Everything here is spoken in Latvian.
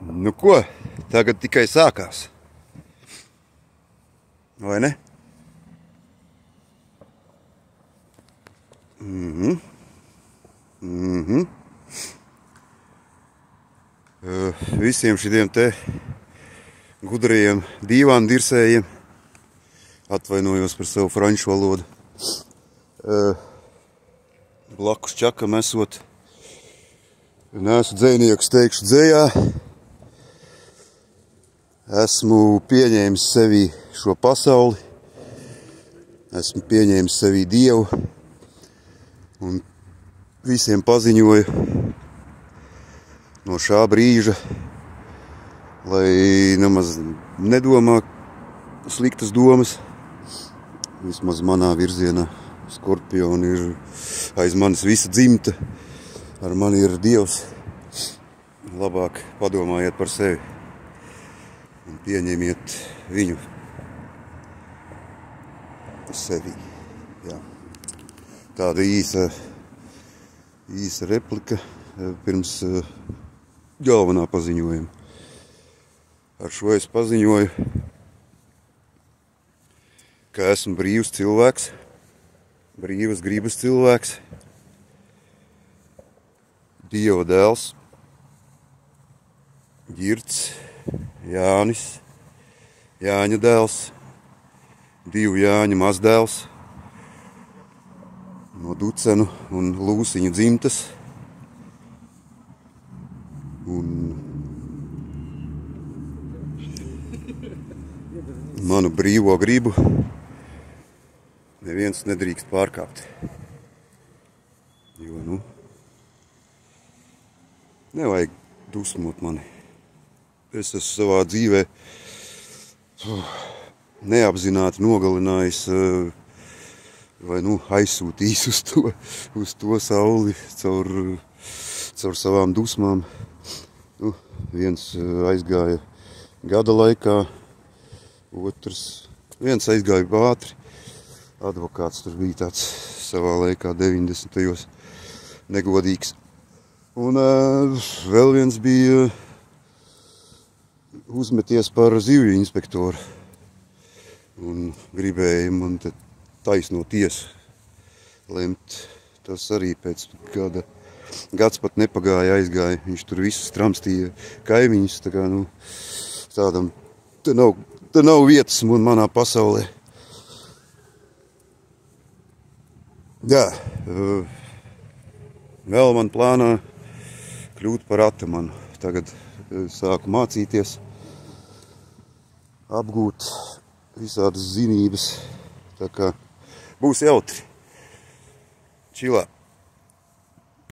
Nu ko, tagad tikai sākās. Vai ne? Visiem šitiem te gudrajiem dīvānu dirsējiem, atvainojos par savu franču valodu, blakus čakam esot, neesmu dzejnieks, teikšu dzejā, esmu pieņēmis sevī šo pasauli, esmu pieņēmis sevī Dievu un visiem paziņoju no šā brīža, lai nemaz nedomā sliktas domas, vismaz manā virzienā. Skorpioni ir aiz manis visa dzimta, ar mani ir Dievs. Labāk padomājiet par sevi un pieņemiet viņu sevī. Jā. Tāda īsa replika pirms galvenā paziņojuma. Ar šo es paziņoju, ka esmu brīvs cilvēks, brīvas gribas cilvēks, Dieva dēls, Girts, Jānis, Jāņa dēls, divu Jāņa mazdēls, no Ducenu un Lūsiņu dzimtas, un manu brīvo gribu neviens nedrīkst pārkāpt. Jo, nevajag dusmot mani. Es esmu savā dzīvē neapzināti nogalinājis vai aizsūtījis uz to sauli caur savām dusmām. Viens aizgāja gada laikā, viens aizgāja ātri. Advokāts tur bija tāds savā laikā 90. negodīgs. Un vēl viens bija uzmeties par zivju inspektoru un gribēja man te taisno tiesu lemt. Tas arī pēc gada. Gads pat nepagāja, aizgāja. Viņš tur visus tramstīja kaimiņus. Tā kā, tādam, te nav vietas manā pasaulē. Jā, vēl man plānā kļūt par atamanu. Tagad sāku mācīties, apgūt visādas zinības. Tā kā būs jautri. Čilā.